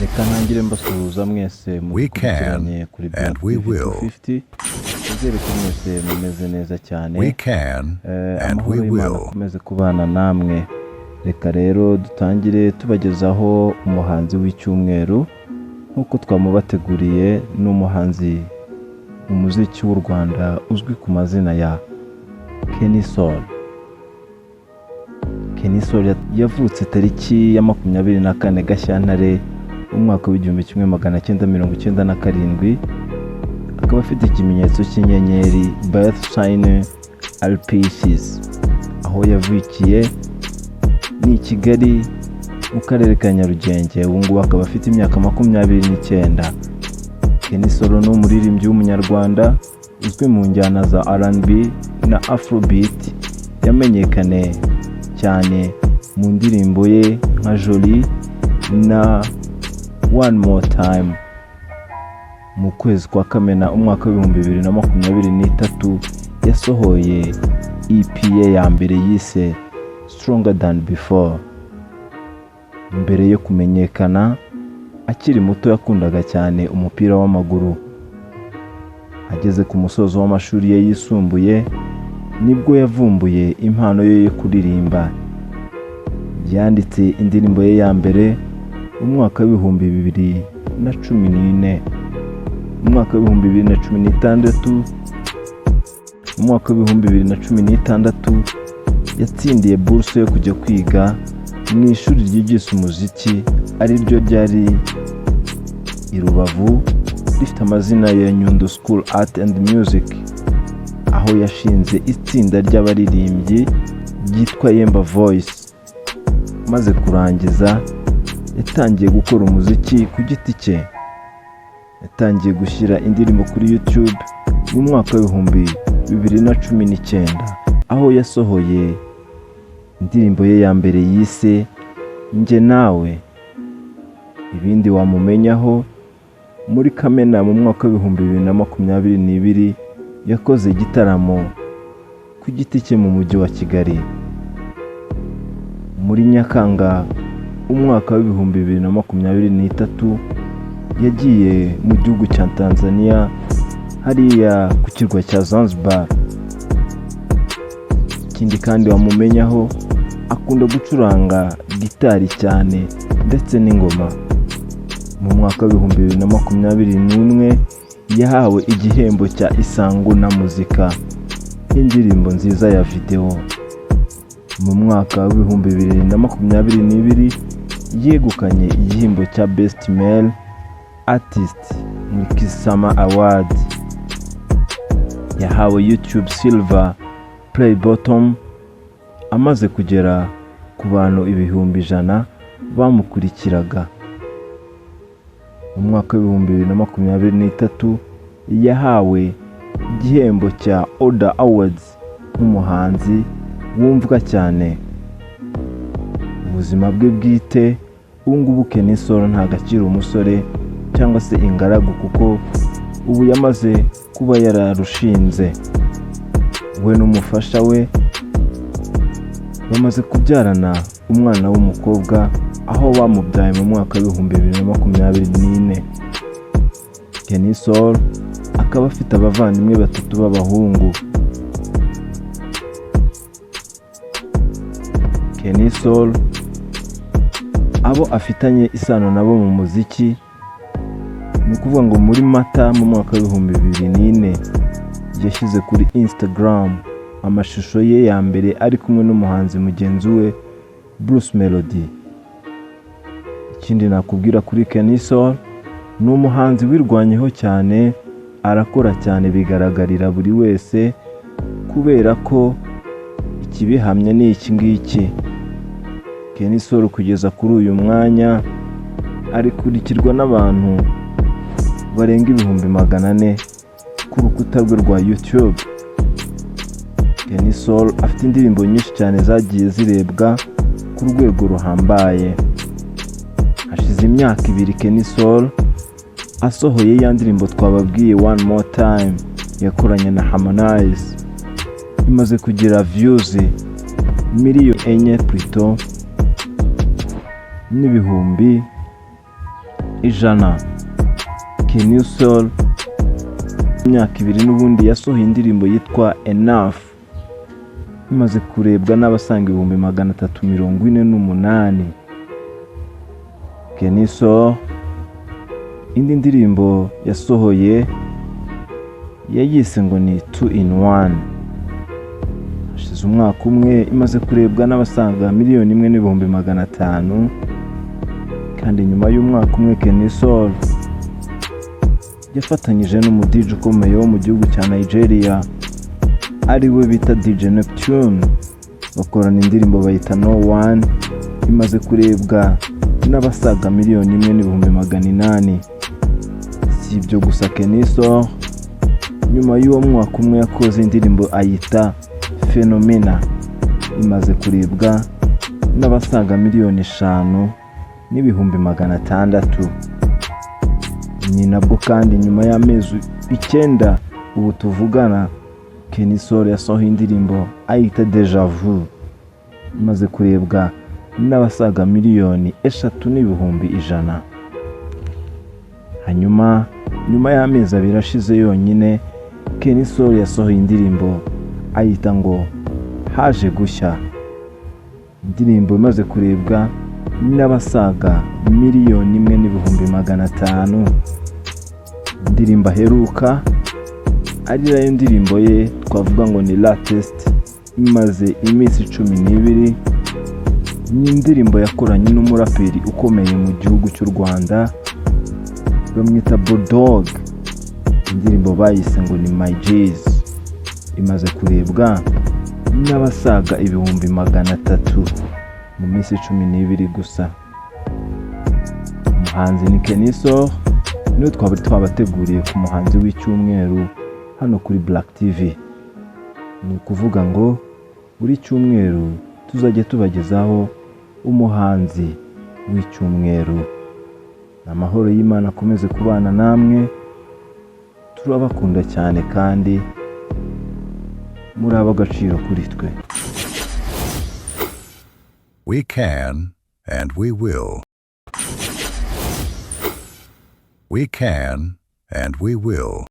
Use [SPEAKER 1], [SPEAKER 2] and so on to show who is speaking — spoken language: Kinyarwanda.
[SPEAKER 1] Reka ntangire mbasuhuza mwese mukurikiranye kuri Black TV 250. Nizere ko mwese mumeze neza cyane. Amahoro y'Imana akomeze kubana namwe. Reka rero dutangire tubagezaho umuhanzi w'icyumweru nk'uko twamubateguriye n'umuhanzi umuziki w'u Rwanda uzwi ku mazina ya Kenny Soul. Kenny Soul yavutse tariki ya 24 Gashyantare umwaka w'1997, akaba afite ikimenyetso cy'inyenyeri birth sign Pisces. Aho yavukiye ni Kigali mu karere ka Nyarugenge. Ubu ngubu akaba afite imyaka 29. Kenny Soul ni umuririmbyi w'umunyarwanda uzwi mu njyana za R&B na Afrobeat. Yamenyekane cyane mu ndirimbo ye nka Jolie na One More Time. Mu kwezi kwa Kamena umwaka w'2023 yasohoye EP ye ya mbere yise Stronger Than Before. Mbere yo kumenyekana akiri muto yakundaga cyane umupira w'amaguru. Ageze ku musozo w'amashuri ye yisumbuye nibwo yavumbuye impano ye yo kuririmba. Yanditse indirimbo ye ya mbere umwaka w'2014, umwaka w'2016, umwaka w'2016 yatsindiye bourse yo kujya kwiga mu ishuri ryigisha umuziki ari ryo ryari i Rubavu rifite amazina ya Nyundo School Art and Music, aho yashinze itsinda ry'abaririmbyi ryitwa Yemba Voice. Maze kurangiza yatangiye gukora umuziki ku giti cye. Yatangiye gushyira indirimbo kuri YouTube mu mwaka w'2019, aho yasohoye indirimbo ye ya mbere yise Nje Nawe. Ibindi wamumenyaho muri Kamena mu mwaka w'2022 yakoze igitaramo ku giti cye mu mujyi wa Kigali. Muri Nyakanga umwaka w'2023 yagiye mu gihugu cya Tanzania hariya ku kirwa cya Zanzibar. Ikindi kandi wamumenyaho akunda gucuranga gitari cyane ndetse n'ingoma. Mu mwaka w'2021 yahawe igihembo cya Isango na Muzika indirimbo nziza ya video. Mu mwaka w'2022 yegukanye igihembo cya Best Male Artist muri Kisama Award. Yahawe YouTube Silver Play Bottom amaze kugera ku bantu 100,000 bamukurikiraga. Mu mwaka w'2023 yahawe igihembo cya Order Awards nk'umuhanzi wumvwa cyane. Ubuzima bwe bwite ubungubu Kenny Soul nta gaciro umusore cyangwa se ingaragu, kuko ubu yamaze kuba yararushinze. We n'umufasha we bamaze kubyarana umwana w'umukobwa, aho bamubyaye mu mwaka w'2024. Kenny Soul akaba afite abavandimwe 3 b'abahungu. Kenny Soul abo afitanye isano nabo mu muziki ni ukuvuga ngo muri Mata mu mwaka w'2004 yashyize kuri Instagram amashusho ye ya mbere ari kumwe n'umuhanzi mugenzi we Bruce Melody. Ikindi nakubwira kuri Kenny Soul ni umuhanzi wirwanyeho cyane, arakora cyane bigaragarira buri wese, kubera ko ikibihamya ni iki ngiki. Kenny Soul kugeza kuri uyu mwanya ari kurikirwa n'abantu barenga 400,000 ku rukuta rwe rwa YouTube. Kenny Soul afite indirimbo nyinshi cyane zagiye zirebwa ku rwego ruhambaye. Hashize imyaka 2 Kenny Soul asohoye ya ndirimbo twababwiye One More Time yakoranye na Harmonize. Imaze kugira views miliyoni 4 plutôt n'ibihumbi ijana. Kenny Soul imyaka 2 n'ubundi yasohoye indirimbo yitwa Enough imaze kurebwa n'abasaga 348. Kenny Soul indi ndirimbo yasohoye yayise ngo ni 2 in 1. Hashize umwaka umwe imaze kurebwa n'abasaga 1,500,000. Kandi nyuma y'umwaka umwe Kenny Soul yafatanyije n'umudije ukomeye wo mu gihugu cya Nigeria ari we bita DJ Neptune, bakorana indirimbo bayita No One imaze kurebwa n'abasaga 1,800,000. Si ibyo gusa, Kenny Soul nyuma y'uwo mwaka umwe yakoze indirimbo ayita Phenomena imaze kurebwa n'abasaga 5,600,000. Ni nabwo kandi nyuma y'amezi 9 ubu tuvugana Kenny Soul yasohoye indirimbo ayita Deja Vu imaze kurebwa n'abasaga 3,100,000. Hanyuma nyuma y'amezi 2 ashize yonyine Kenny Soul yasohoye indirimbo ayita ngo Haje Gushya, indirimbo imaze kurebwa n'abasaga 1,1,500,000. Indirimbo aheruka ari nayo ndirimbo ye twavuga ngo ni latest imaze iminsi 12. Ni indirimbo yakoranye n'umuraperi ukomeye mu gihugu cy'u Rwanda bamwita Bulldog. Indirimbo bayise ngo ni My G's imaze kurebwa n'abasaga 300,000 mu minsi 12 gusa. Umuhanzi ni Kenny Soul, niyo twabateguriye ku muhanzi w'icyumweru hano kuri Black TV. Ni ukuvuga ngo buri cyumweru tuzajya tubagezaho umuhanzi w'icyumweru. Amahoro y'Imana akomeze kubana namwe, turabakunda cyane kandi muri ab'agaciro kuri twe.
[SPEAKER 2] We can and we will. We can and we will.